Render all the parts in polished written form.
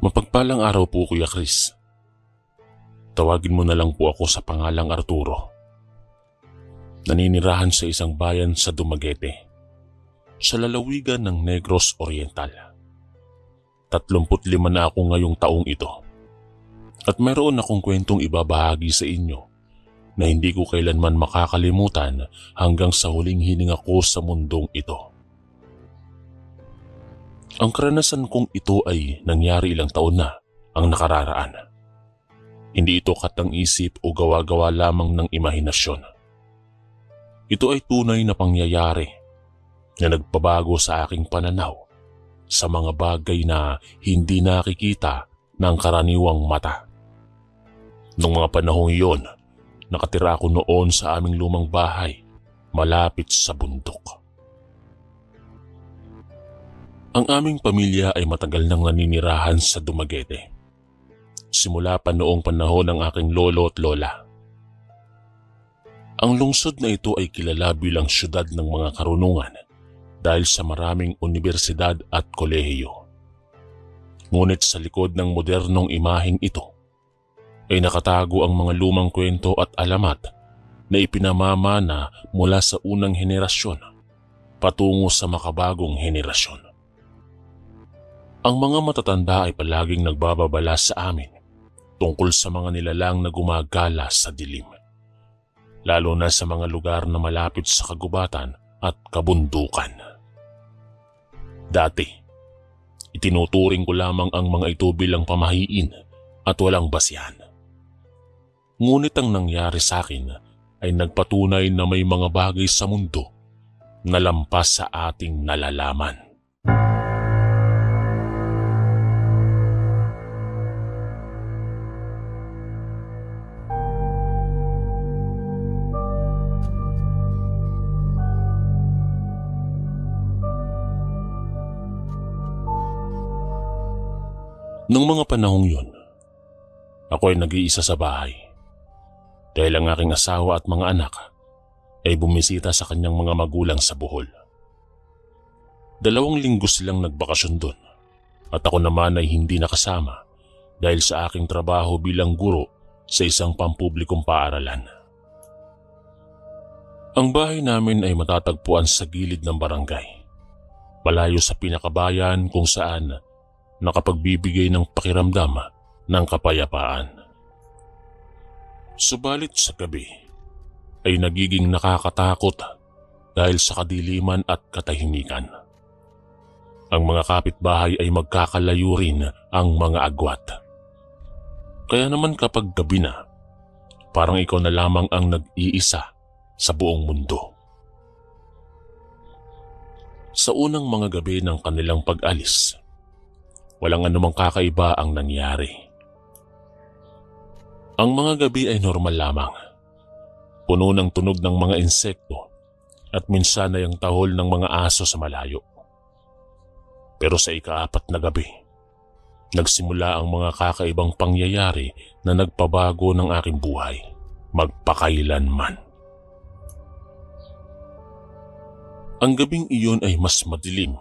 Mapagpalang araw po, Kuya Chris. Tawagin mo na lang po ako sa pangalang Arturo. Naninirahan sa isang bayan sa Dumaguete, sa lalawigan ng Negros Oriental. 35 na ako ngayong taong ito. At mayroon akong kwentong ibabahagi sa inyo na hindi ko kailanman makakalimutan hanggang sa huling hininga ko sa mundong ito. Ang karanasan kong ito ay nangyari ilang taon na ang nakararaan. Hindi ito katang-isip o gawa-gawa lamang ng imahinasyon. Ito ay tunay na pangyayari na nagpabago sa aking pananaw sa mga bagay na hindi nakikita ng karaniwang mata. Noong mga panahong iyon, nakatira ako noon sa aming lumang bahay malapit sa bundok. Ang aming pamilya ay matagal nang naninirahan sa Dumaguete. Simula pa noong panahon ng aking lolo at lola. Ang lungsod na ito ay kilala bilang syudad ng mga karunungan dahil sa maraming universidad at kolehiyo. Ngunit sa likod ng modernong imaheng ito ay nakatago ang mga lumang kwento at alamat na ipinamamana mula sa unang henerasyon patungo sa makabagong henerasyon. Ang mga matatanda ay palaging nagbababala sa amin tungkol sa mga nilalang na gumagala sa dilim, lalo na sa mga lugar na malapit sa kagubatan at kabundukan. Dati, itinuturing ko lamang ang mga ito bilang pamahiin at walang basihan. Ngunit ang nangyari sa akin ay nagpatunay na may mga bagay sa mundo na lampas sa ating nalalaman. Noong mga panahong yun, ako ay nag-iisa sa bahay dahil ang aking asawa at mga anak ay bumisita sa kanyang mga magulang sa Bohol. 2 linggo silang nagbakasyon doon at ako naman ay hindi nakasama dahil sa aking trabaho bilang guro sa isang pampublikong paaralan. Ang bahay namin ay matatagpuan sa gilid ng barangay, malayo sa pinakabayan kung saan nakapagbibigay ng pakiramdam ng kapayapaan. Subalit sa gabi ay nagiging nakakatakot dahil sa kadiliman at katahimikan. Ang mga kapitbahay ay magkakalayo rin ang mga agwat. Kaya naman kapag gabi na, parang ikaw na lamang ang nag-iisa sa buong mundo. Sa unang mga gabi ng kanilang pag-alis, walang anumang kakaiba ang nangyari. Ang mga gabi ay normal lamang. Puno ng tunog ng mga insekto at minsan ay ang tahol ng mga aso sa malayo. Pero sa ika-4 na gabi, nagsimula ang mga kakaibang pangyayari na nagpabago ng aking buhay, magpakailanman. Ang gabing iyon ay mas madilim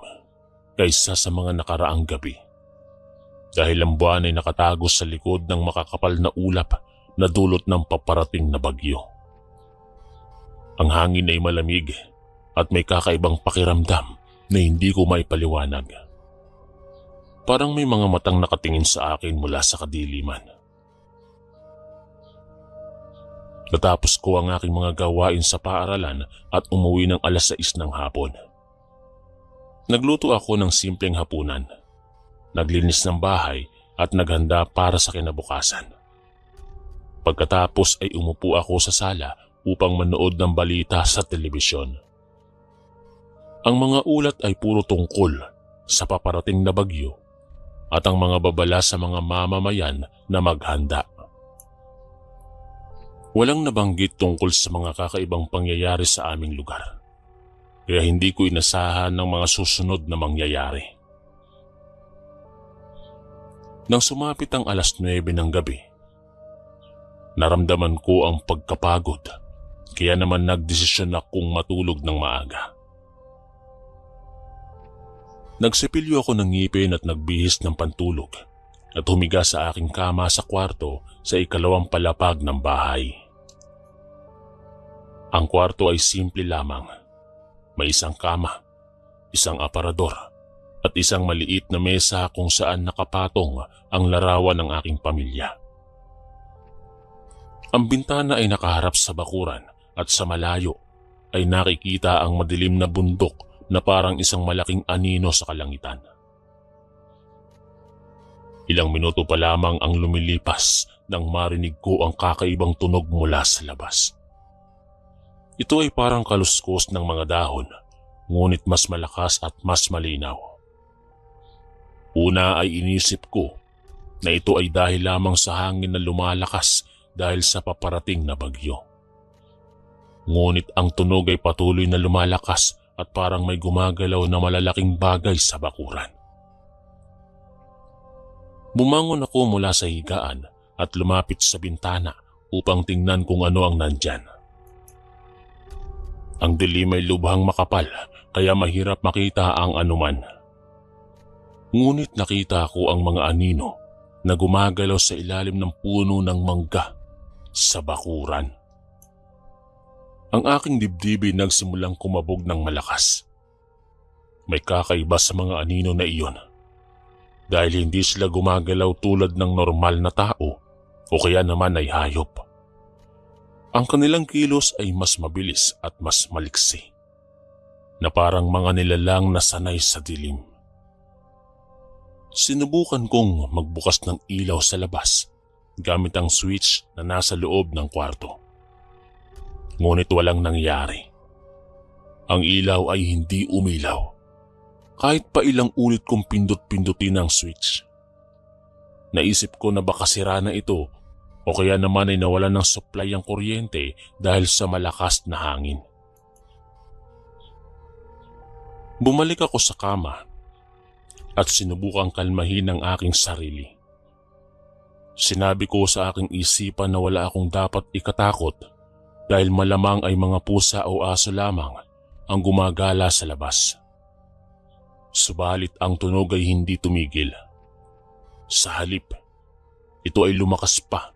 kaysa sa mga nakaraang gabi. Dahil ang buwan ay nakatago sa likod ng makakapal na ulap na dulot ng paparating na bagyo. Ang hangin ay malamig at may kakaibang pakiramdam na hindi ko maipaliwanag. Parang may mga matang nakatingin sa akin mula sa kadiliman. Natapos ko ang aking mga gawain sa paaralan at umuwi ng 6:00 ng hapon. Nagluto ako ng simpleng hapunan. Naglinis ng bahay at naghanda para sa kinabukasan. Pagkatapos ay umupo ako sa sala upang manood ng balita sa telebisyon. Ang mga ulat ay puro tungkol sa paparating na bagyo at ang mga babala sa mga mamamayan na maghanda. Walang nabanggit tungkol sa mga kakaibang pangyayari sa aming lugar, kaya hindi ko inasahan ng mga susunod na mangyayari. Nang sumapit ang 9:00 ng gabi, naramdaman ko ang pagkapagod, kaya naman nagdesisyon akong matulog ng maaga. Nagsipilyo ako ng ngipin at nagbihis ng pantulog at humiga sa aking kama sa kwarto sa ikalawang palapag ng bahay. Ang kwarto ay simple lamang. May isang kama, isang aparador, at isang maliit na mesa kung saan nakapatong ang larawan ng aking pamilya. Ang bintana ay nakaharap sa bakuran at sa malayo ay nakikita ang madilim na bundok na parang isang malaking anino sa kalangitan. Ilang minuto pa lamang ang lumilipas nang marinig ko ang kakaibang tunog mula sa labas. Ito ay parang kaluskos ng mga dahon, ngunit mas malakas at mas malinaw. Una ay inisip ko na ito ay dahil lamang sa hangin na lumalakas dahil sa paparating na bagyo. Ngunit ang tunog ay patuloy na lumalakas at parang may gumagalaw na malalaking bagay sa bakuran. Bumangon ako mula sa higaan at lumapit sa bintana upang tingnan kung ano ang nandyan. Ang dilim ay lubhang makapal kaya mahirap makita ang anuman. Ngunit nakita ko ang mga anino na gumagalaw sa ilalim ng puno ng mangga sa bakuran. Ang aking dibdib ay nagsimulang kumabog ng malakas. May kakaiba sa mga anino na iyon dahil hindi sila gumagalaw tulad ng normal na tao o kaya naman ay hayop. Ang kanilang kilos ay mas mabilis at mas maliksi na parang mga nilalang na sanay sa dilim. Sinubukan kong magbukas ng ilaw sa labas gamit ang switch na nasa loob ng kwarto. Ngunit walang nangyari. Ang ilaw ay hindi umilaw. Kahit pa ilang ulit kong pindot-pindutin ang switch. Naisip ko na baka sira na ito o kaya naman ay nawalan ng supply ang kuryente dahil sa malakas na hangin. Bumalik ako sa kama at sinubukang kalmahin ang aking sarili. Sinabi ko sa aking isipan na wala akong dapat ikatakot dahil malamang ay mga pusa o aso lamang ang gumagala sa labas. Subalit ang tunog ay hindi tumigil. Sa halip, ito ay lumakas pa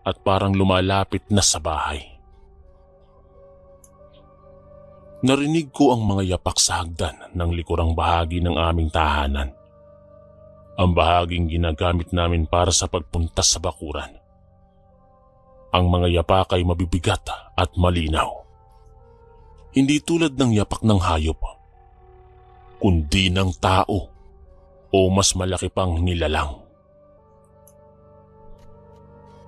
at parang lumalapit na sa bahay. Narinig ko ang mga yapak sa hagdan ng likurang bahagi ng aming tahanan. Ang bahaging ginagamit namin para sa pagpunta sa bakuran. Ang mga yapak ay mabibigat at malinaw. Hindi tulad ng yapak ng hayop, kundi ng tao o mas malaki pang nilalang.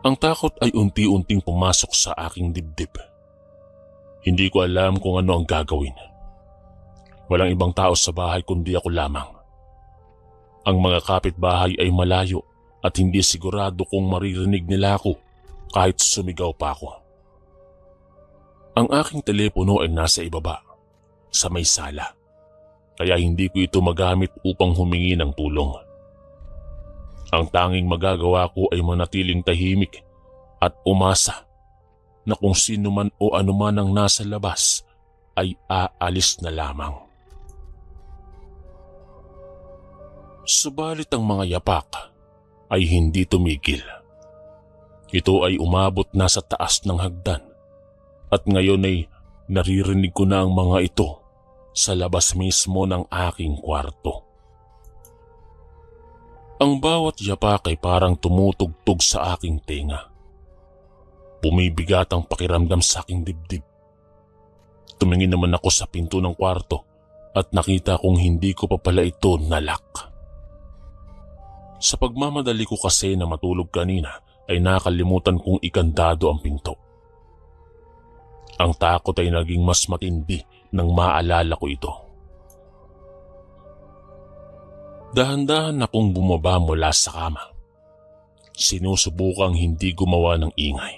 Ang takot ay unti-unting pumasok sa aking dibdib. Hindi ko alam kung ano ang gagawin. Walang ibang tao sa bahay kundi ako lamang. Ang mga kapitbahay ay malayo at hindi sigurado kung maririnig nila ako kahit sumigaw pa ako. Ang aking telepono ay nasa ibaba, sa may sala, kaya hindi ko ito magamit upang humingi ng tulong. Ang tanging magagawa ko ay manatiling tahimik at umasa na kung sino man o anuman ang nasa labas ay aalis na lamang. Subalit ang mga yapak ay hindi tumigil. Ito ay umabot na sa taas ng hagdan at ngayon ay naririnig ko na ang mga ito sa labas mismo ng aking kwarto. Ang bawat yapak ay parang tumutugtog sa aking tenga. Bumibigat ang pakiramdam sa aking dibdib. Tumingin naman ako sa pinto ng kwarto at nakita kong hindi ko pa pala ito nalock. Sa pagmamadali ko kasi na matulog kanina ay nakalimutan kong ikandado ang pinto. Ang takot ay naging mas matindi nang maalala ko ito. Dahan-dahan akong bumaba mula sa kama. Sinusubukang hindi gumawa ng ingay.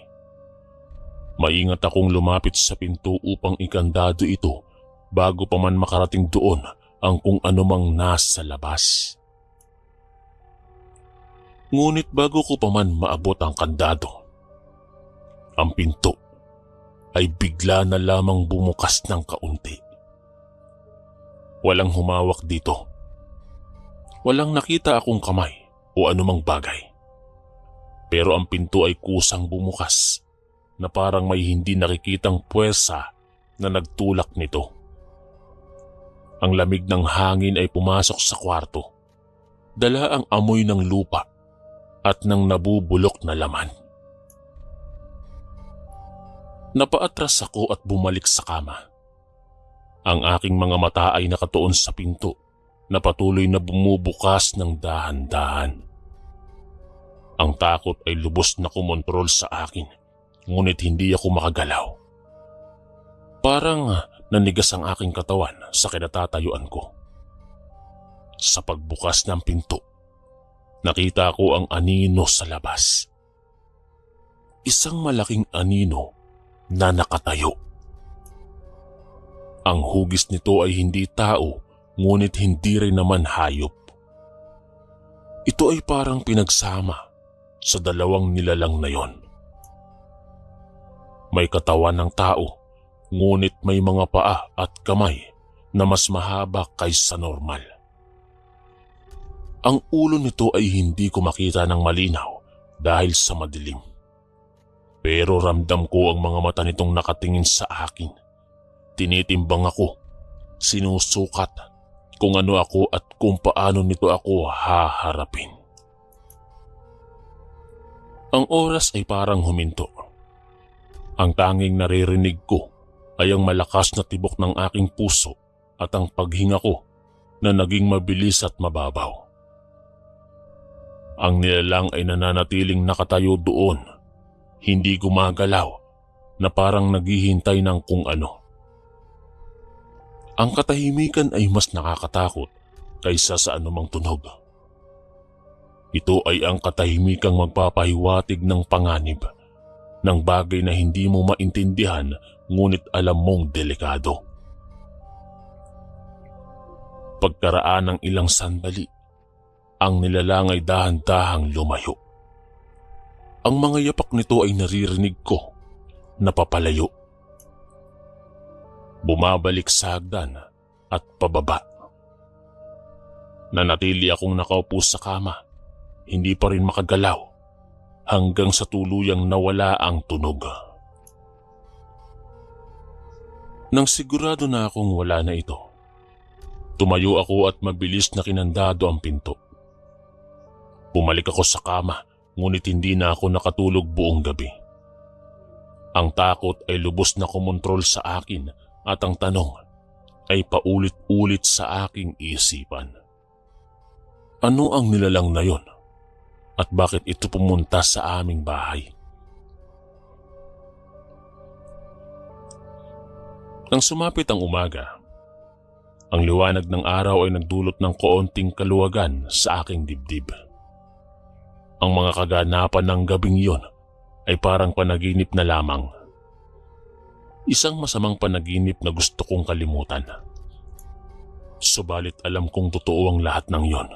Maingat akong lumapit sa pinto upang ikandado ito bago pa man makarating doon ang kung anumang nasa labas. Ngunit bago ko pa man maabot ang kandado, ang pinto ay bigla na lamang bumukas ng kaunti. Walang humawak dito. Walang nakita akong kamay o anumang bagay. Pero ang pinto ay kusang bumukas na parang may hindi nakikitang puwersa na nagtulak nito. Ang lamig ng hangin ay pumasok sa kwarto. Dala ang amoy ng lupa at ng nabubulok na laman. Napaatras ako at bumalik sa kama. Ang aking mga mata ay nakatuon sa pinto na patuloy na bumubukas ng dahan-dahan. Ang takot ay lubos na kumontrol sa akin, ngunit hindi ako makagalaw. Parang nanigas ang aking katawan sa kinatatayuan ko. Sa pagbukas ng pinto, nakita ko ang anino sa labas. Isang malaking anino na nakatayo. Ang hugis nito ay hindi tao, ngunit hindi rin naman hayop. Ito ay parang pinagsama sa dalawang nilalang na yon. May katawan ng tao, ngunit may mga paa at kamay na mas mahaba kaysa normal. Ang ulo nito ay hindi ko makita ng malinaw dahil sa madilim. Pero ramdam ko ang mga mata nitong nakatingin sa akin. Tinitimbang ako, sinusukat kung ano ako at kung paano nito ako haharapin. Ang oras ay parang huminto. Ang tanging naririnig ko ay ang malakas na tibok ng aking puso at ang paghinga ko na naging mabilis at mababaw. Ang nilalang ay nananatiling nakatayo doon, hindi gumagalaw na parang naghihintay ng kung ano. Ang katahimikan ay mas nakakatakot kaysa sa anumang tunog. Ito ay ang katahimikang magpapahiwatig ng panganib, ng bagay na hindi mo maintindihan ngunit alam mong delikado. Pagkaraan ng ilang sandali, ang nilalang ay dahan-dahang lumayo. Ang mga yapak nito ay naririnig ko na papalayo. Bumabalik sa hagdan at pababa. Nanatili akong nakaupo sa kama, hindi pa rin makagalaw hanggang sa tuluyang nawala ang tunog. Nang sigurado na akong wala na ito, tumayo ako at mabilis na kinandado ang pinto. Bumalik ako sa kama, ngunit hindi na ako nakatulog buong gabi. Ang takot ay lubos na kumontrol sa akin at ang tanong ay paulit-ulit sa aking isipan. Ano ang nilalang na yon? At bakit ito pumunta sa aming bahay? Nang sumapit ang umaga, ang liwanag ng araw ay nagdulot ng kaunting kaluwagan sa aking dibdib. Ang mga kaganapan ng gabing iyon ay parang panaginip na lamang. Isang masamang panaginip na gusto kong kalimutan. Subalit alam kong totoo ang lahat ng iyon.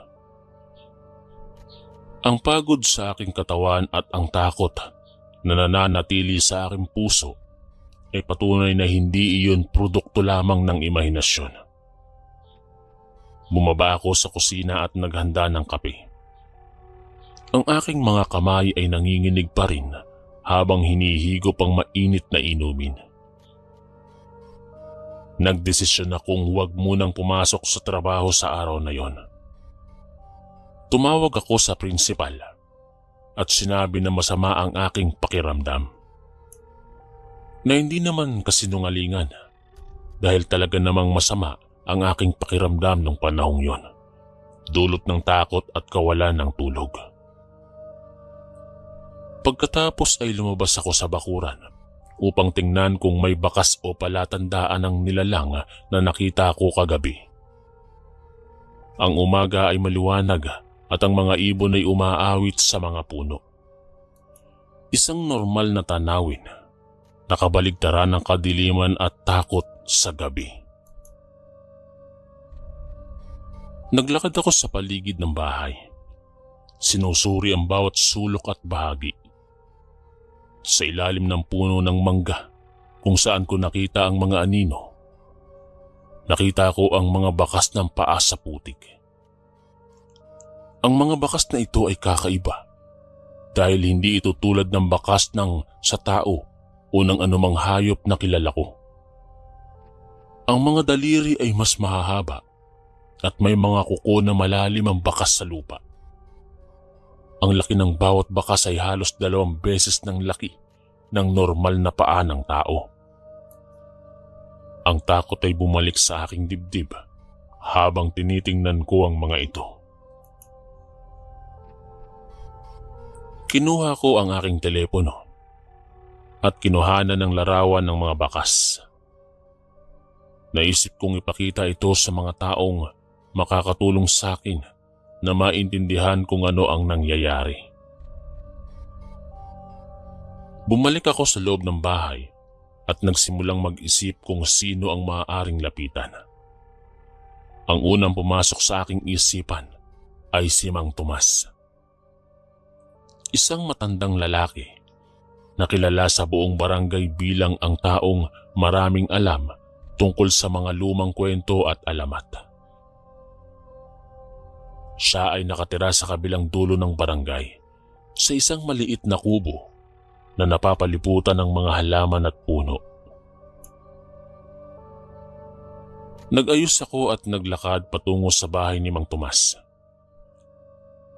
Ang pagod sa aking katawan at ang takot na nananatili sa aking puso ay patunay na hindi iyon produkto lamang ng imahinasyon. Bumaba ako sa kusina at naghanda ng kape. Ang aking mga kamay ay nanginginig pa rin habang hinihigop ang mainit na inumin. Nagdesisyon akong huwag munang pumasok sa trabaho sa araw na yon. Tumawag ako sa prinsipal at sinabi na masama ang aking pakiramdam. Na hindi naman kasinungalingan dahil talaga namang masama ang aking pakiramdam nung panahong yon. Dulot ng takot at kawalan ng tulog. Pagkatapos ay lumabas ako sa bakuran upang tingnan kung may bakas o palatandaan ng nilalang na nakita ko kagabi. Ang umaga ay maliwanag at ang mga ibon ay umaawit sa mga puno. Isang normal na tanawin, nakabaligtaran ng kadiliman at takot sa gabi. Naglakad ako sa paligid ng bahay. Sinusuri ang bawat sulok at bahagi. Sa ilalim ng puno ng mangga kung saan ko nakita ang mga anino, nakita ko ang mga bakas ng paa sa putik. Ang mga bakas na ito ay kakaiba dahil hindi ito tulad ng bakas ng sa tao o ng anumang hayop na kilala ko. Ang mga daliri ay mas mahahaba at may mga kuko na malalim ang bakas sa lupa. Ang laki ng bawat bakas ay halos 2 beses ng laki ng normal na paa ng tao. Ang takot ay bumalik sa aking dibdib habang tinitingnan ko ang mga ito. Kinuha ko ang aking telepono at kinuhanan ng larawan ng mga bakas. Naisip kong ipakita ito sa mga taong makakatulong sa akin na maintindihan kung ano ang nangyayari. Bumalik ako sa loob ng bahay at nagsimulang mag-isip kung sino ang maaaring lapitan. Ang unang pumasok sa aking isipan ay si Mang Tomas. Isang matandang lalaki na kilala sa buong barangay bilang ang taong maraming alam tungkol sa mga lumang kwento at alamat. Siya ay nakatira sa kabilang dulo ng barangay sa isang maliit na kubo na napapaliputan ng mga halaman at puno. Nag-ayos ako at naglakad patungo sa bahay ni Mang Tomas.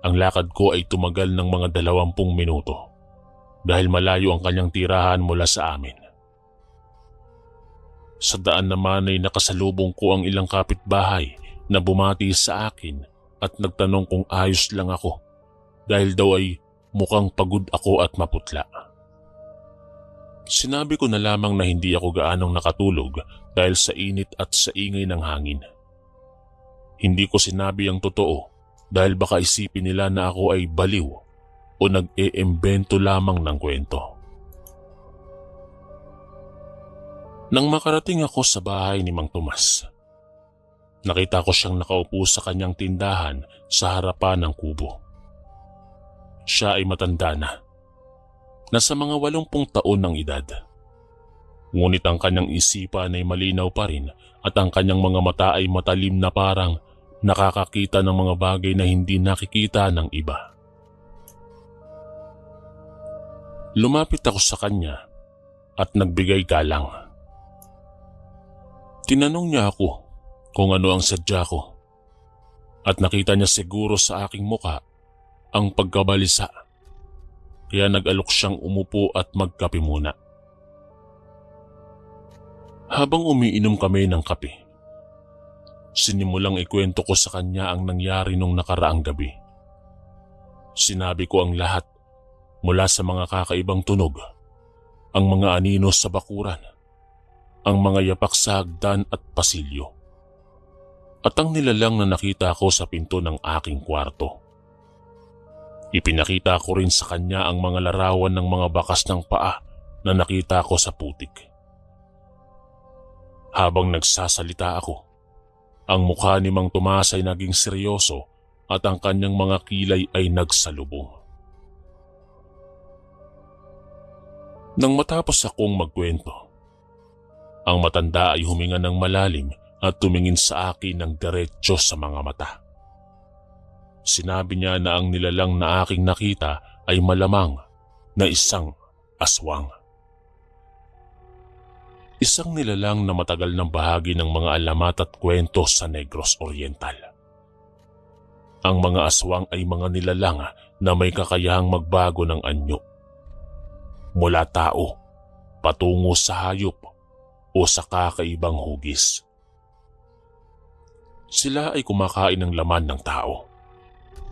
Ang lakad ko ay tumagal ng mga 20 minuto dahil malayo ang kanyang tirahan mula sa amin. Sa daan naman ay nakasalubong ko ang ilang kapitbahay na bumati sa akin at nagtanong kung ayos lang ako dahil daw ay mukhang pagod ako at maputla. Sinabi ko na lamang na hindi ako gaanong nakatulog dahil sa init at sa ingay ng hangin. Hindi ko sinabi ang totoo dahil baka isipin nila na ako ay baliw o nag-iimbento lamang ng kwento. Nang makarating ako sa bahay ni Mang Tomas, nakita ko siyang nakaupo sa kanyang tindahan sa harapan ng kubo. Siya ay matanda na, nasa mga 80 taon ng edad. Ngunit ang kanyang isipan ay malinaw pa rin at ang kanyang mga mata ay matalim na parang nakakakita ng mga bagay na hindi nakikita ng iba. Lumapit ako sa kanya at nagbigay galang. Tinanong niya ako kung ano ang sadya ko at nakita niya siguro sa aking muka ang pagkabalisa. Kaya nag-alok siyang umupo at magkape muna. Habang umiinom kami ng kape, sinimulang ikwento ko sa kanya ang nangyari nung nakaraang gabi. Sinabi ko ang lahat mula sa mga kakaibang tunog, ang mga anino sa bakuran, ang mga yapak sa hagdan at pasilyo, at ang nilalang na nakita ko sa pinto ng aking kwarto. Ipinakita ko rin sa kanya ang mga larawan ng mga bakas ng paa na nakita ko sa putik. Habang nagsasalita ako, ang mukha ni Mang Tomas ay naging seryoso at ang kanyang mga kilay ay nagsalubong. Nang matapos akong magkwento, ang matanda ay huminga ng malalim at tumingin sa akin ng diretso sa mga mata. Sinabi niya na ang nilalang na aking nakita ay malamang na isang aswang. Isang nilalang na matagal ng bahagi ng mga alamat at kwento sa Negros Oriental. Ang mga aswang ay mga nilalang na may kakayahang magbago ng anyo. Mula tao, patungo sa hayop o sa kakaibang hugis. Sila ay kumakain ng laman ng tao,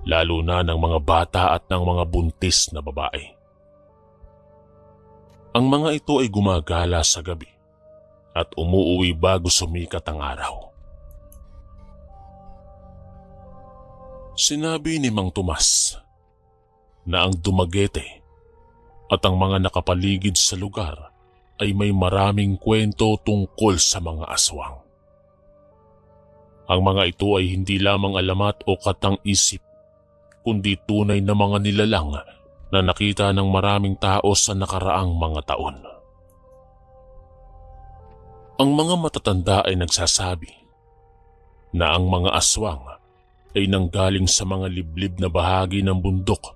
lalo na ng mga bata at ng mga buntis na babae. Ang mga ito ay gumagala sa gabi at umuuwi bago sumikat ang araw. Sinabi ni Mang Tomas na ang Dumaguete at ang mga nakapaligid sa lugar ay may maraming kwento tungkol sa mga aswang. Ang mga ito ay hindi lamang alamat o katang-isip, kundi tunay na mga nilalang na nakita ng maraming tao sa nakaraang mga taon. Ang mga matatanda ay nagsasabi na ang mga aswang ay nanggaling sa mga liblib na bahagi ng bundok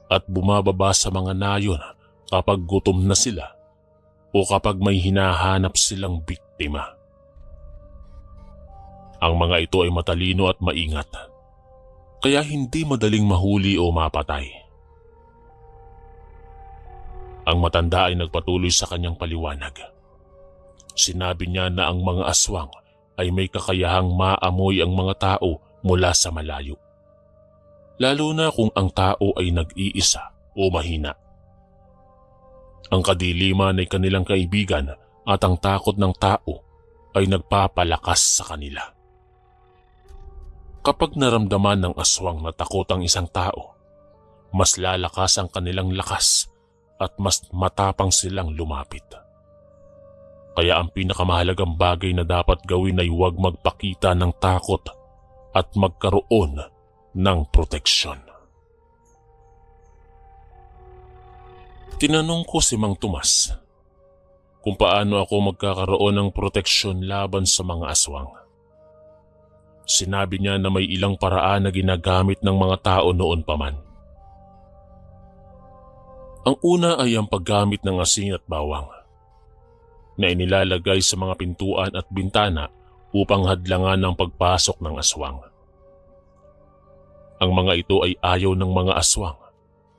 at bumababa sa mga nayon kapag gutom na sila o kapag may hinahanap silang biktima. Ang mga ito ay matalino at maingat, kaya hindi madaling mahuli o mapatay. Ang matanda ay nagpatuloy sa kanyang paliwanag. Sinabi niya na ang mga aswang ay may kakayahang maamoy ang mga tao mula sa malayo, lalo na kung ang tao ay nag-iisa o mahina. Ang kadiliman ay kanilang kaibigan at ang takot ng tao ay nagpapalakas sa kanila. Kapag naramdaman ng aswang na takot ang isang tao, mas lalakas ang kanilang lakas at mas matapang silang lumapit. Kaya ang pinakamahalagang bagay na dapat gawin ay huwag magpakita ng takot at magkaroon ng proteksyon. Tinanong ko si Mang Tomas kung paano ako magkakaroon ng proteksyon laban sa mga aswang. Sinabi niya na may ilang paraan na ginagamit ng mga tao noon pa man. Ang una ay ang paggamit ng asin at bawang na inilalagay sa mga pintuan at bintana upang hadlangan ang pagpasok ng aswang. Ang mga ito ay ayaw ng mga aswang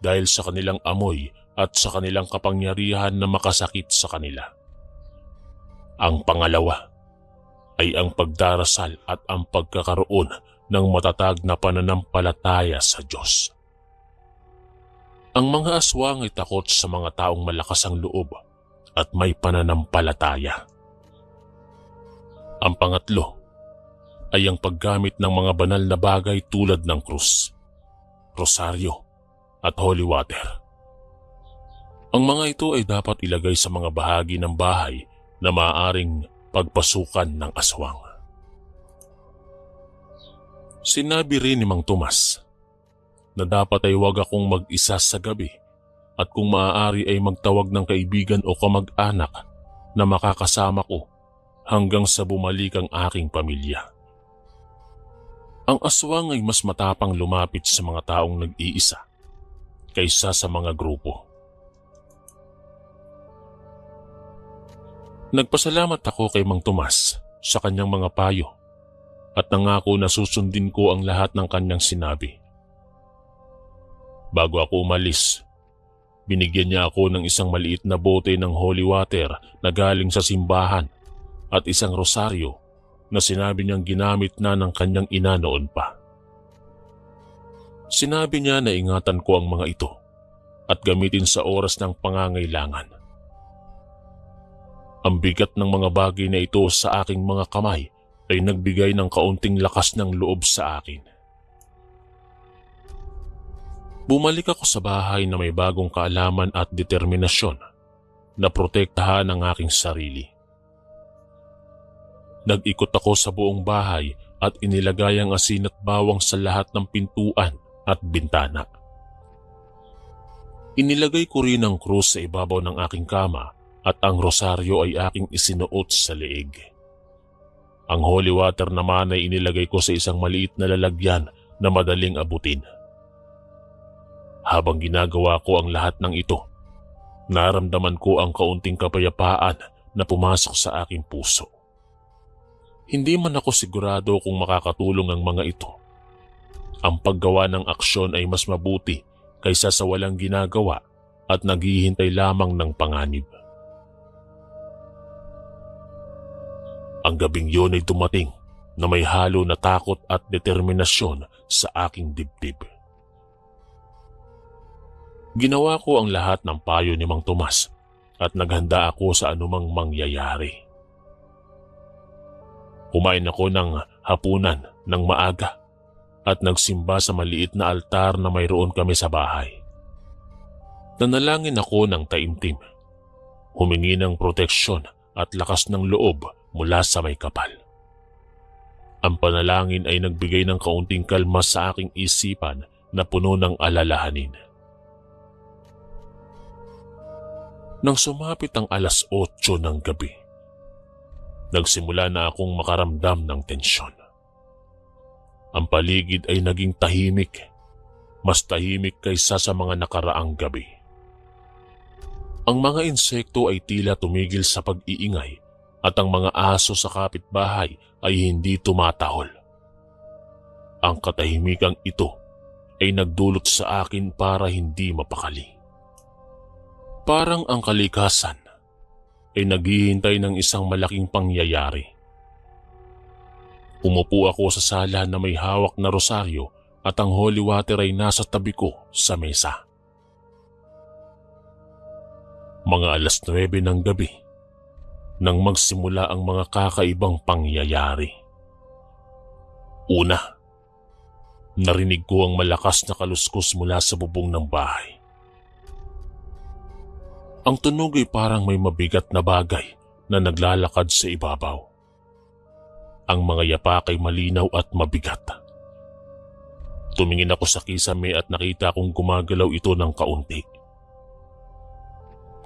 dahil sa kanilang amoy at sa kanilang kapangyarihan na makasakit sa kanila. Ang pangalawa ay ang pagdarasal at ang pagkakaroon ng matatag na pananampalataya sa Diyos. Ang mga aswang ay takot sa mga taong malakas ang loob at may pananampalataya. Ang pangatlo ay ang paggamit ng mga banal na bagay tulad ng krus, rosaryo at holy water. Ang mga ito ay dapat ilagay sa mga bahagi ng bahay na maaaring pagpasukan ng aswang. Sinabi rin ni Mang Tomas na dapat ay huwag akong mag-isa sa gabi at kung maaari ay magtawag ng kaibigan o kamag-anak na makakasama ko hanggang sa bumalik ang aking pamilya. Ang aswang ay mas matapang lumapit sa mga taong nag-iisa kaysa sa mga grupo. Nagpasalamat ako kay Mang Tomas sa kanyang mga payo at nangako na susundin ko ang lahat ng kanyang sinabi. Bago ako umalis, binigyan niya ako ng isang maliit na bote ng holy water na galing sa simbahan at isang rosaryo na sinabi niyang ginamit na ng kanyang ina noon pa. Sinabi niya na ingatan ko ang mga ito at gamitin sa oras ng pangangailangan. Ang bigat ng mga bagay na ito sa aking mga kamay ay nagbigay ng kaunting lakas ng loob sa akin. Bumalik ako sa bahay na may bagong kaalaman at determinasyon na protektahan ang aking sarili. Nag-ikot ako sa buong bahay at inilagay ang asin at bawang sa lahat ng pintuan at bintana. Inilagay ko rin ang krus sa ibabaw ng aking kama at ang rosaryo ay aking isinuot sa leeg. Ang holy water naman ay inilagay ko sa isang maliit na lalagyan na madaling abutin. Habang ginagawa ko ang lahat ng ito, naramdaman ko ang kaunting kapayapaan na pumasok sa aking puso. Hindi man ako sigurado kung makakatulong ang mga ito. Ang paggawa ng aksyon ay mas mabuti kaysa sa walang ginagawa at naghihintay lamang ng panganib. Ang gabing yun ay dumating na may halo na takot at determinasyon sa aking dibdib. Ginawa ko ang lahat ng payo ni Mang Tomas at naghanda ako sa anumang mangyayari. Kumain ako ng hapunan ng maaga at nagsimba sa maliit na altar na mayroon kami sa bahay. Nanalangin ako ng taimtim, humingi ng proteksyon at lakas ng loob mula sa may kapal. Ang panalangin ay nagbigay ng kaunting kalma sa aking isipan na puno ng alalahanin. Nang sumapit ang 8:00 ng gabi, nagsimula na akong makaramdam ng tensyon. Ang paligid ay naging tahimik, mas tahimik kaysa sa mga nakaraang gabi. Ang mga insekto ay tila tumigil sa pag-iingay at ang mga aso sa kapitbahay ay hindi tumatahol. Ang katahimikang ito ay nagdulot sa akin para hindi mapakali. Parang ang kalikasan ay naghihintay ng isang malaking pangyayari. Umupo ako sa sala na may hawak na rosaryo at ang holy water ay nasa tabi ko sa mesa. Mga 9:00 ng gabi nang magsimula ang mga kakaibang pangyayari. Una, narinig ko ang malakas na kaluskos mula sa bubong ng bahay. Ang tunog ay parang may mabigat na bagay na naglalakad sa ibabaw. Ang mga yapak ay malinaw at mabigat. Tumingin ako sa kisame at nakita kong gumagalaw ito ng kaunti.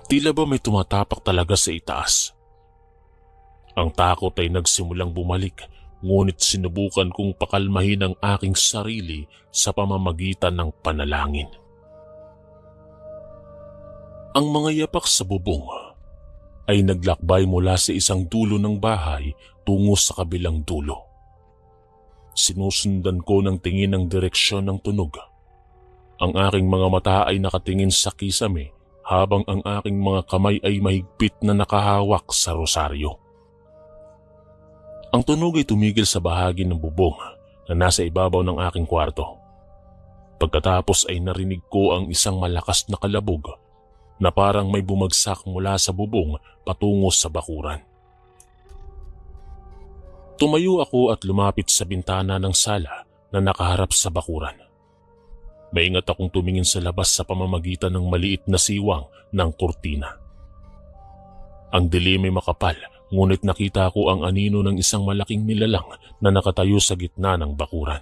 Tila ba may tumatapak talaga sa itaas? Ang takot ay nagsimulang bumalik, ngunit sinubukan kong pakalmahin ang aking sarili sa pamamagitan ng panalangin. Ang mga yapak sa bubong ay naglakbay mula sa isang dulo ng bahay tungo sa kabilang dulo. Sinusundan ko ng tingin ang direksyon ng tunog. Ang aking mga mata ay nakatingin sa kisame habang ang aking mga kamay ay mahigpit na nakahawak sa rosaryo. Ang tunog ay tumigil sa bahagi ng bubong na nasa ibabaw ng aking kwarto. Pagkatapos ay narinig ko ang isang malakas na kalabog na parang may bumagsak mula sa bubong patungo sa bakuran. Tumayo ako at lumapit sa bintana ng sala na nakaharap sa bakuran. Maingat akong tumingin sa labas sa pamamagitan ng maliit na siwang ng kurtina. Ang dilim ay makapal, ngunit nakita ko ang anino ng isang malaking nilalang na nakatayo sa gitna ng bakuran.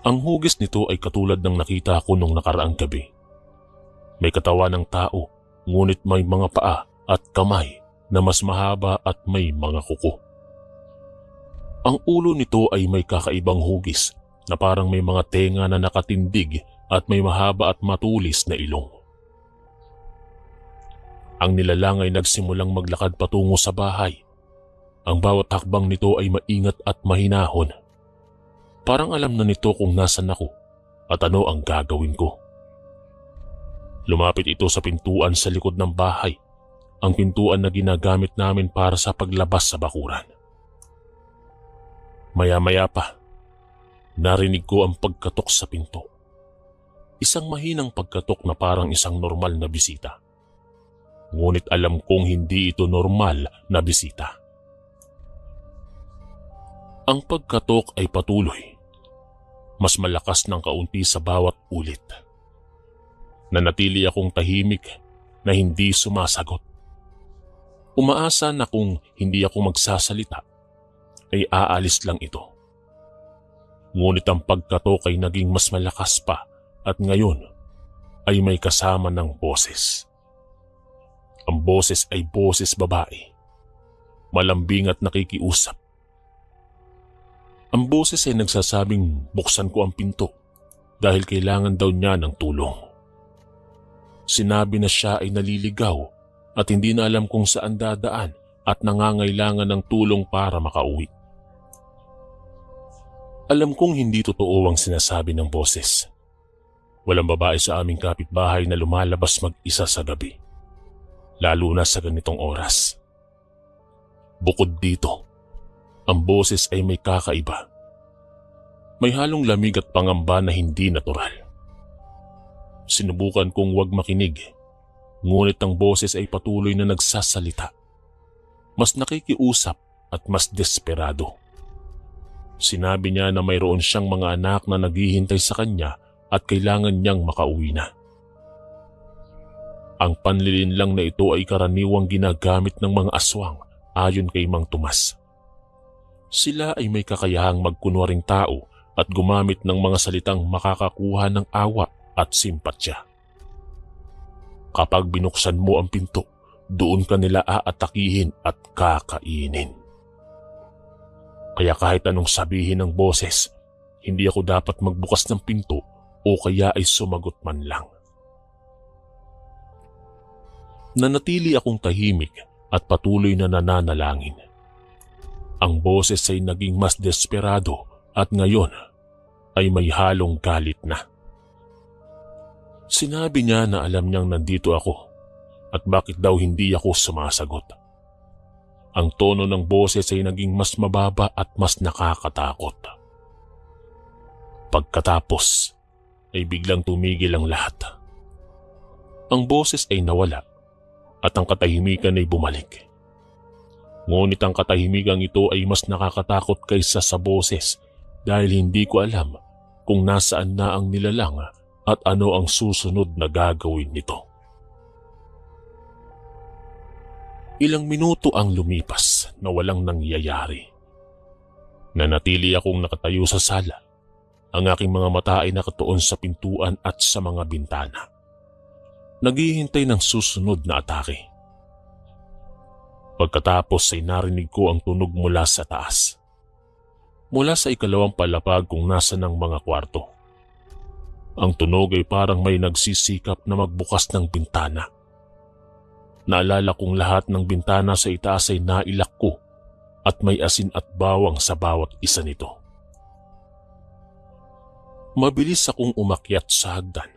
Ang hugis nito ay katulad ng nakita ko nung nakaraang gabi. May katawan ng tao, ngunit may mga paa at kamay na mas mahaba at may mga kuko. Ang ulo nito ay may kakaibang hugis na parang may mga tenga na nakatindig at may mahaba at matulis na ilong. Ang nilalang ay nagsimulang maglakad patungo sa bahay. Ang bawat hakbang nito ay maingat at mahinahon. Parang alam na nito kung nasan ako at ano ang gagawin ko. Lumapit ito sa pintuan sa likod ng bahay, ang pintuan na ginagamit namin para sa paglabas sa bakuran. Maya-maya pa, narinig ko ang pagkatok sa pinto. Isang mahinang pagkatok na parang isang normal na bisita. Ngunit alam kong hindi ito normal na bisita. Ang pagkatok ay patuloy. Mas malakas ng kaunti sa bawat ulit. Nanatili akong tahimik na hindi sumasagot. Umaasa na kung hindi ako magsasalita, ay aalis lang ito. Ngunit ang pagkatok ay naging mas malakas pa at ngayon ay may kasama ng boses. Ang boses ay boses babae, malambing at nakikiusap. Ang boses ay nagsasabing buksan ko ang pinto dahil kailangan daw niya ng tulong. Sinabi na siya ay naliligaw at hindi na alam kung saan dadaan at nangangailangan ng tulong para makauwi. Alam kong hindi totoo ang sinasabi ng boses. Walang babae sa aming kapitbahay na lumalabas mag-isa sa gabi, lalo na sa ganitong oras. Bukod dito, ang boses ay may kakaiba. May halong lamig at pangamba na hindi natural. Sinubukan kong wag makinig, ngunit ang boses ay patuloy na nagsasalita. Mas nakikiusap at mas desperado. Sinabi niya na mayroon siyang mga anak na naghihintay sa kanya at kailangan niyang makauwi na. Ang panlilinlang na ito ay karaniwang ginagamit ng mga aswang ayon kay Mang Tomas. Sila ay may kakayahang magkunwaring tao at gumamit ng mga salitang makakakuha ng awa at simpatya. Kapag binuksan mo ang pinto, doon ka nila aatakihin at kakainin. Kaya kahit anong sabihin ng boses, hindi ako dapat magbukas ng pinto o kaya ay sumagot man lang. Nanatili akong tahimik at patuloy na nananalangin. Ang boses ay naging mas desperado at ngayon ay may halong galit na. Sinabi niya na alam niyang nandito ako at bakit daw hindi ako sumasagot. Ang tono ng boses ay naging mas mababa at mas nakakatakot. Pagkatapos ay biglang tumigil ang lahat. Ang boses ay nawala at ang katahimikan ay bumalik. Ngunit ang katahimikan ito ay mas nakakatakot kaysa sa boses dahil hindi ko alam kung nasaan na ang nilalang at ano ang susunod na gagawin nito. Ilang minuto ang lumipas na walang nangyayari. Nanatili akong nakatayo sa sala. Ang aking mga mata ay nakatuon sa pintuan at sa mga bintana. Naghihintay ng susunod na atake. Pagkatapos ay narinig ko ang tunog mula sa taas. Mula sa ikalawang palapag kung nasa ng mga kwarto. Ang tunog ay parang may nagsisikap na magbukas ng bintana. Naalala kong lahat ng bintana sa itaas ay nailak ko at may asin at bawang sa bawat isa nito. Mabilis akong umakyat sa hagdan.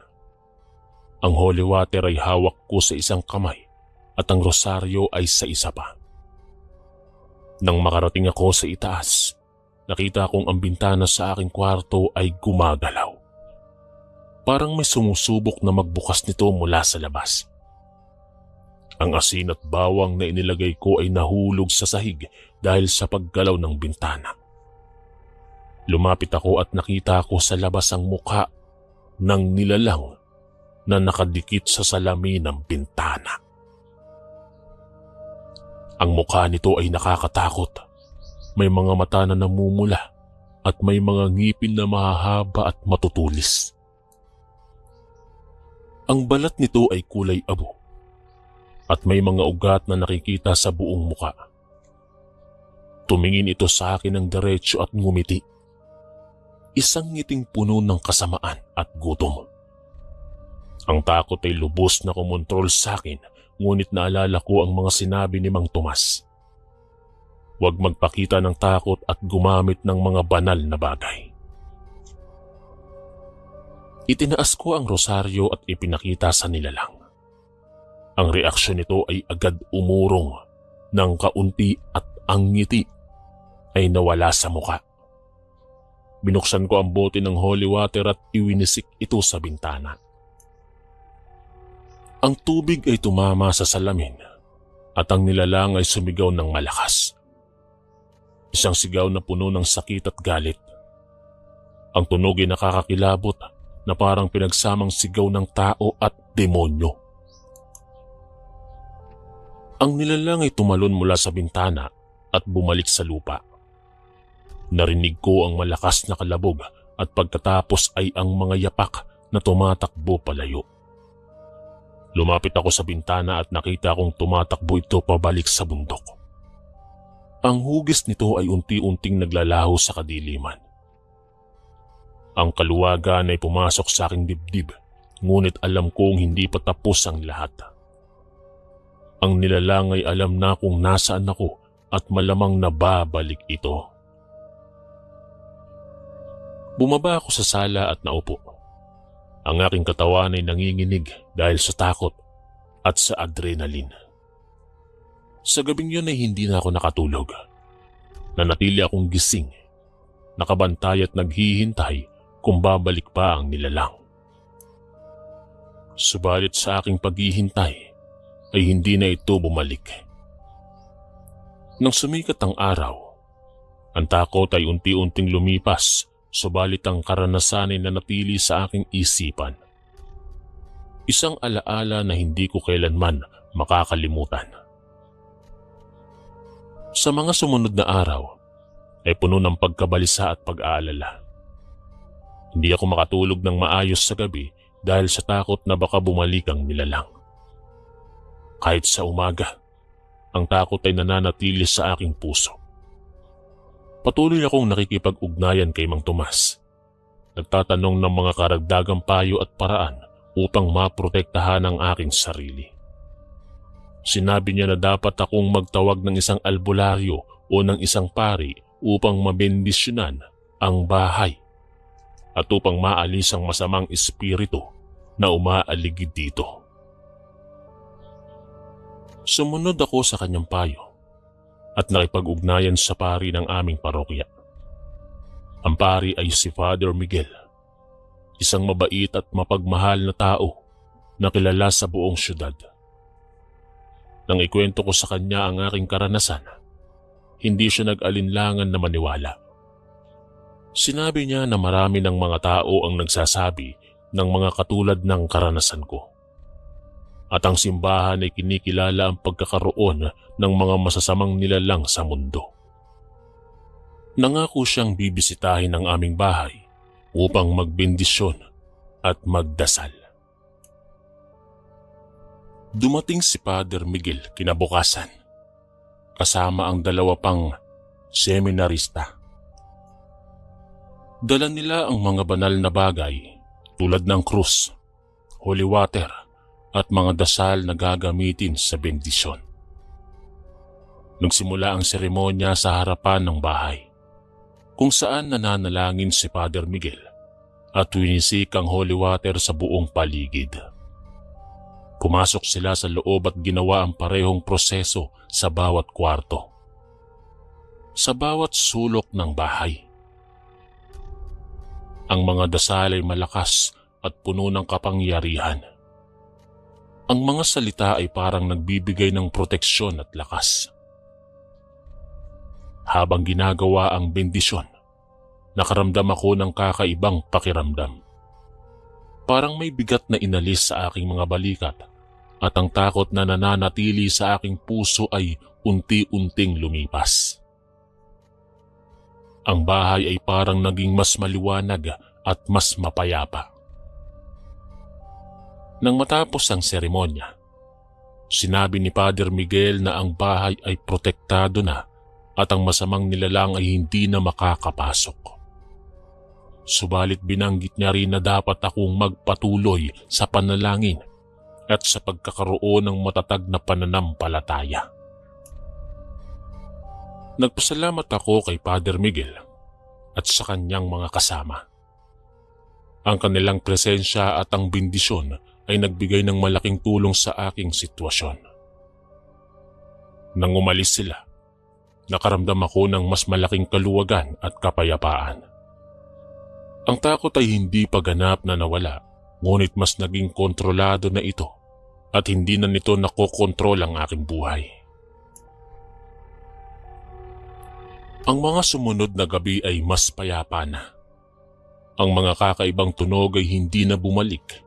Ang holy water ay hawak ko sa isang kamay at ang rosaryo ay sa isa pa. Nang makarating ako sa itaas, nakita kong ang bintana sa aking kwarto ay gumagalaw. Parang may sumusubok na magbukas nito mula sa labas. Ang asin at bawang na inilagay ko ay nahulog sa sahig dahil sa paggalaw ng bintana. Lumapit ako at nakita ko sa labas ang mukha ng nilalang na nakadikit sa salamin ng bintana. Ang mukha nito ay nakakatakot. May mga mata na namumula at may mga ngipin na mahahaba at matutulis. Ang balat nito ay kulay abo at may mga ugat na nakikita sa buong muka. Tumingin ito sa akin ng diretso at ngumiti. Isang ngiting puno ng kasamaan at gutom. Ang takot ay lubos na kumontrol sa akin, ngunit naalala ko ang mga sinabi ni Mang Tomas. Huwag magpakita ng takot at gumamit ng mga banal na bagay. Itinaas ko ang rosaryo at ipinakita sa nilalang. Ang reaksyon nito ay agad umurong ng kaunti at ang ngiti ay nawala sa muka. Binuksan ko ang bote ng holy water at iwinisik ito sa bintana. Ang tubig ay tumama sa salamin at ang nilalang ay sumigaw ng malakas. Isang sigaw na puno ng sakit at galit. Ang tunog ay nakakakilabot na parang pinagsamang sigaw ng tao at demonyo. Ang nilalang ay tumalon mula sa bintana at bumalik sa lupa. Narinig ko ang malakas na kalabog at pagkatapos ay ang mga yapak na tumatakbo palayo. Lumapit ako sa bintana at nakita kong tumatakbo ito pabalik sa bundok. Ang hugis nito ay unti-unting naglalaho sa kadiliman. Ang kaluwagan ay pumasok sa aking dibdib, ngunit alam kong hindi pa tapos ang lahat. Ang nilalang ay alam na kung nasaan ako at malamang nababalik ito. Bumaba ako sa sala at naupo. Ang aking katawan ay nanginginig dahil sa takot at sa adrenaline. Sa gabing yun ay hindi na ako nakatulog. Nanatili akong gising, nakabantay at naghihintay kung babalik pa ang nilalang. Subalit sa aking paghihintay ay hindi na ito bumalik. Nang sumikat ang araw, ang takot ay unti-unting lumipas, subalit ang karanasan ay nanatili sa aking isipan. Isang alaala na hindi ko kailanman makakalimutan. Sa mga sumunod na araw ay puno ng pagkabalisa at pag-aalala. Hindi ako makatulog ng maayos sa gabi dahil sa takot na baka bumalik ang nilalang. Kahit sa umaga, ang takot ay nananatili sa aking puso. Patuloy akong nakikipag-ugnayan kay Mang Tomas. Nagtatanong ng mga karagdagang payo at paraan upang maprotektahan ang aking sarili. Sinabi niya na dapat akong magtawag ng isang albularyo o ng isang pari upang mabendisyonan ang bahay at upang maalis ang masamang espiritu na umaaligid dito. Sumunod ako sa kanyang payo at nakipag-ugnayan sa pari ng aming parokya. Ang pari ay si Father Miguel, isang mabait at mapagmahal na tao na kilala sa buong syudad. Nang ikwento ko sa kanya ang aking karanasan, hindi siya nag-alinlangan na maniwala. Sinabi niya na marami ng mga tao ang nagsasabi ng mga katulad ng karanasan ko. At ang simbahan ay kinikilala ang pagkakaroon ng mga masasamang nilalang sa mundo. Nangako siyang bibisitahin ang aming bahay upang magbendisyon at magdasal. Dumating si Father Miguel kinabukasan, kasama ang dalawa pang seminarista. Dala nila ang mga banal na bagay tulad ng krus, holy water at mga dasal na gagamitin sa bendisyon. Nagsimula ang seremonya sa harapan ng bahay, kung saan nananalangin si Father Miguel at winisik ang holy water sa buong paligid. Pumasok sila sa loob at ginawa ang parehong proseso sa bawat kwarto, sa bawat sulok ng bahay. Ang mga dasal ay malakas at puno ng kapangyarihan. Ang mga salita ay parang nagbibigay ng proteksyon at lakas. Habang ginagawa ang bendisyon, nakaramdam ako ng kakaibang pakiramdam. Parang may bigat na inalis sa aking mga balikat at ang takot na nananatili sa aking puso ay unti-unting lumipas. Ang bahay ay parang naging mas maliwanag at mas mapayapa. Nang matapos ang seremonya, sinabi ni Father Miguel na ang bahay ay protektado na at ang masamang nilalang ay hindi na makakapasok. Subalit binanggit niya rin na dapat akong magpatuloy sa panalangin at sa pagkakaroon ng matatag na pananampalataya. Nagpasalamat ako kay Father Miguel at sa kanyang mga kasama. Ang kanilang presensya at ang bendisyon ay nagbigay ng malaking tulong sa aking sitwasyon. Nang umalis sila, nakaramdam ako ng mas malaking kaluwagan at kapayapaan. Ang takot ay hindi pa ganap na nawala, ngunit mas naging kontrolado na ito at hindi na nito nakokontrol ang aking buhay. Ang mga sumunod na gabi ay mas payapa na. Ang mga kakaibang tunog ay hindi na bumalik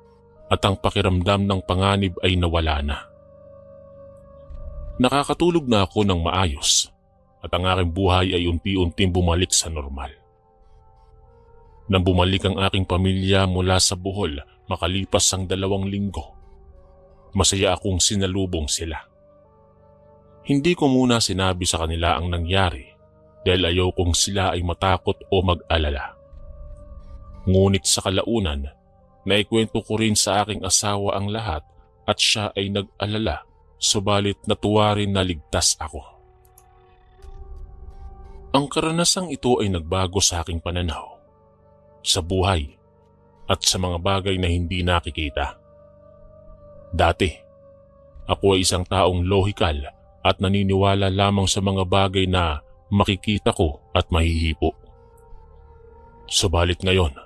at ang pakiramdam ng panganib ay nawala na. Nakakatulog na ako ng maayos at ang aking buhay ay unti-unting bumalik sa normal. Nang bumalik ang aking pamilya mula sa Bohol makalipas ang 2 linggo, masaya akong sinalubong sila. Hindi ko muna sinabi sa kanila ang nangyari dahil ayaw kong sila ay matakot o mag-alala. Ngunit sa kalaunan, naikwento ko rin sa aking asawa ang lahat at siya ay nag-alala, subalit natuwa rin na ligtas ako. Ang karanasang ito ay nagbago sa aking pananaw sa buhay at sa mga bagay na hindi nakikita. Dati, ako ay isang taong lohikal at naniniwala lamang sa mga bagay na makikita ko at mahihipo. Subalit ngayon,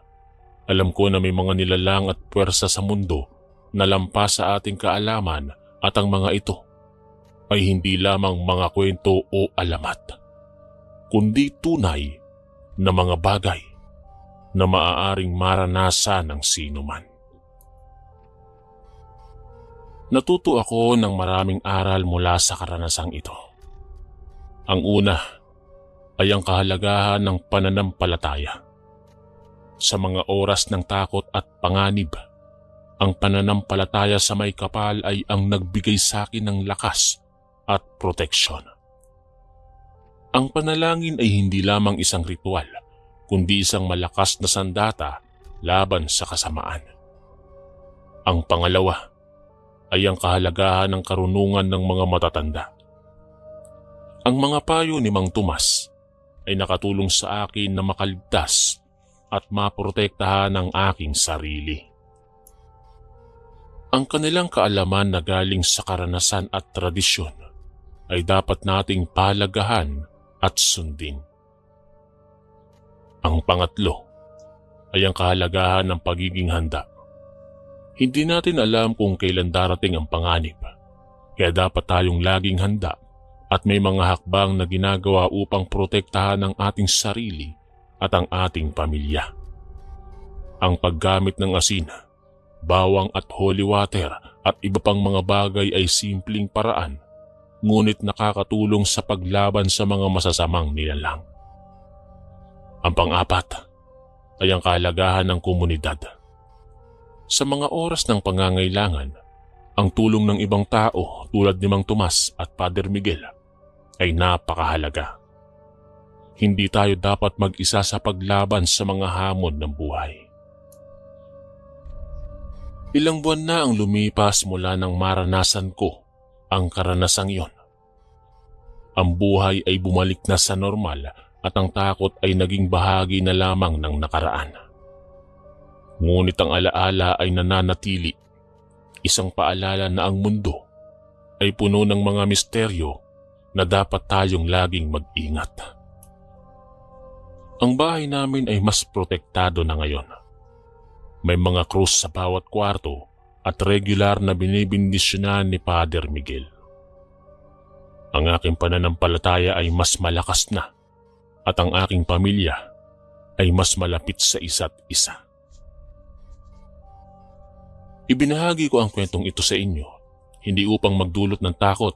alam ko na may mga nilalang at puwersa sa mundo na lampas sa ating kaalaman at ang mga ito ay hindi lamang mga kwento o alamat, kundi tunay na mga bagay na maaaring maranasan ng sinuman. Natuto ako ng maraming aral mula sa karanasang ito. Ang una ay ang kahalagahan ng pananampalataya. Sa mga oras ng takot at panganib, ang pananampalataya sa may kapal ay ang nagbigay sa akin ng lakas at proteksyon. Ang panalangin ay hindi lamang isang ritual, kundi isang malakas na sandata laban sa kasamaan. Ang pangalawa ay ang kahalagahan ng karunungan ng mga matatanda. Ang mga payo ni Mang Tomas ay nakatulong sa akin na makaligtas at maprotektahan ang aking sarili. Ang kanilang kaalaman na galing sa karanasan at tradisyon ay dapat nating palagahan at sundin. Ang pangatlo ay ang kahalagahan ng pagiging handa. Hindi natin alam kung kailan darating ang panganib, kaya dapat tayong laging handa at may mga hakbang na ginagawa upang protektahan ang ating sarili at ang ating pamilya. Ang paggamit ng asin, bawang at holy water at iba pang mga bagay ay simpleng paraan, ngunit nakakatulong sa paglaban sa mga masasamang nilalang. Ang pang-apat ay ang kahalagahan ng komunidad. Sa mga oras ng pangangailangan, ang tulong ng ibang tao tulad ni Mang Tomas at Father Miguel ay napakahalaga. Hindi tayo dapat mag-isa sa paglaban sa mga hamon ng buhay. Ilang buwan na ang lumipas mula nang maranasan ko ang karanasang iyon. Ang buhay ay bumalik na sa normal at ang takot ay naging bahagi na lamang ng nakaraan. Ngunit ang alaala ay nananatili, isang paalala na ang mundo ay puno ng mga misteryo na dapat tayong laging mag-ingat. Ang bahay namin ay mas protektado na ngayon. May mga krus sa bawat kwarto at regular na binibindisyonan ni Father Miguel. Ang aking pananampalataya ay mas malakas na at ang aking pamilya ay mas malapit sa isa't isa. Ibinahagi ko ang kwentong ito sa inyo, hindi upang magdulot ng takot,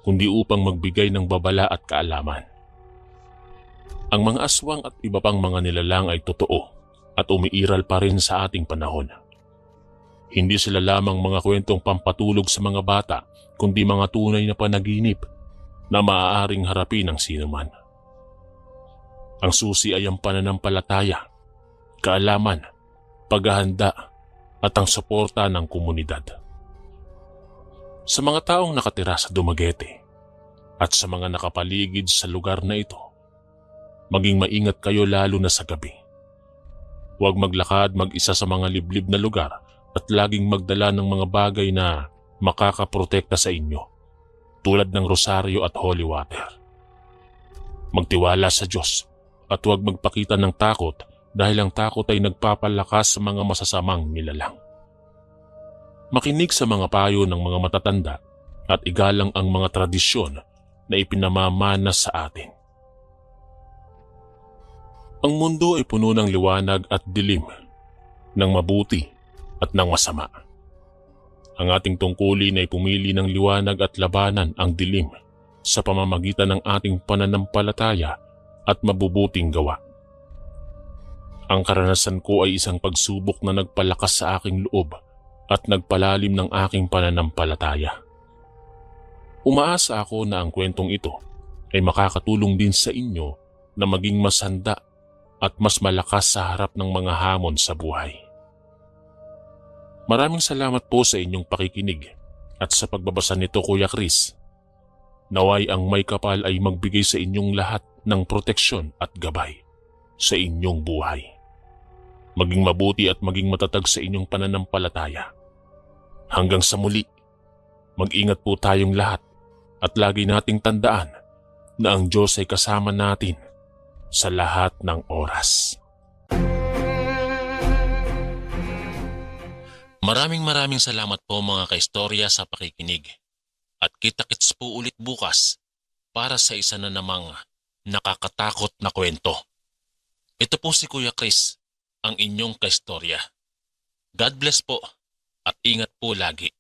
kundi upang magbigay ng babala at kaalaman. Ang mga aswang at iba pang mga nilalang ay totoo at umiiral pa rin sa ating panahon. Hindi sila lamang mga kwentong pampatulog sa mga bata, kundi mga tunay na panaginip na maaaring harapin ng sinuman. Ang susi ay ang pananampalataya, kaalaman, paghahanda, at ang suporta ng komunidad. Sa mga taong nakatira sa Dumaguete at sa mga nakapaligid sa lugar na ito, maging maingat kayo lalo na sa gabi. Huwag maglakad mag-isa sa mga liblib na lugar at laging magdala ng mga bagay na makakaprotekta sa inyo, tulad ng rosaryo at holy water. Magtiwala sa Diyos at huwag magpakita ng takot dahil ang takot ay nagpapalakas sa mga masasamang nilalang. Makinig sa mga payo ng mga matatanda at igalang ang mga tradisyon na ipinamamana sa atin. Ang mundo ay puno ng liwanag at dilim, ng mabuti at ng masama. Ang ating tungkulin ay pumili ng liwanag at labanan ang dilim sa pamamagitan ng ating pananampalataya at mabubuting gawa. Ang karanasan ko ay isang pagsubok na nagpalakas sa aking loob at nagpalalim ng aking pananampalataya. Umaasa ako na ang kwentong ito ay makakatulong din sa inyo na maging mas handa at mas malakas sa harap ng mga hamon sa buhay. Maraming salamat po sa inyong pakikinig at sa pagbabasa nito, Kuya Chris. Naway ang may kapal ay magbigay sa inyong lahat ng proteksyon at gabay sa inyong buhay. Maging mabuti at maging matatag sa inyong pananampalataya. Hanggang sa muli, mag-ingat po tayong lahat at lagi nating tandaan na ang Diyos ay kasama natin sa lahat ng oras. Maraming salamat po mga kaistorya sa pakikinig. At kita-kits po ulit bukas para sa isa na namang nakakatakot na kwento. Ito po si Kuya Chris, ang inyong kaistorya. God bless po at ingat po lagi.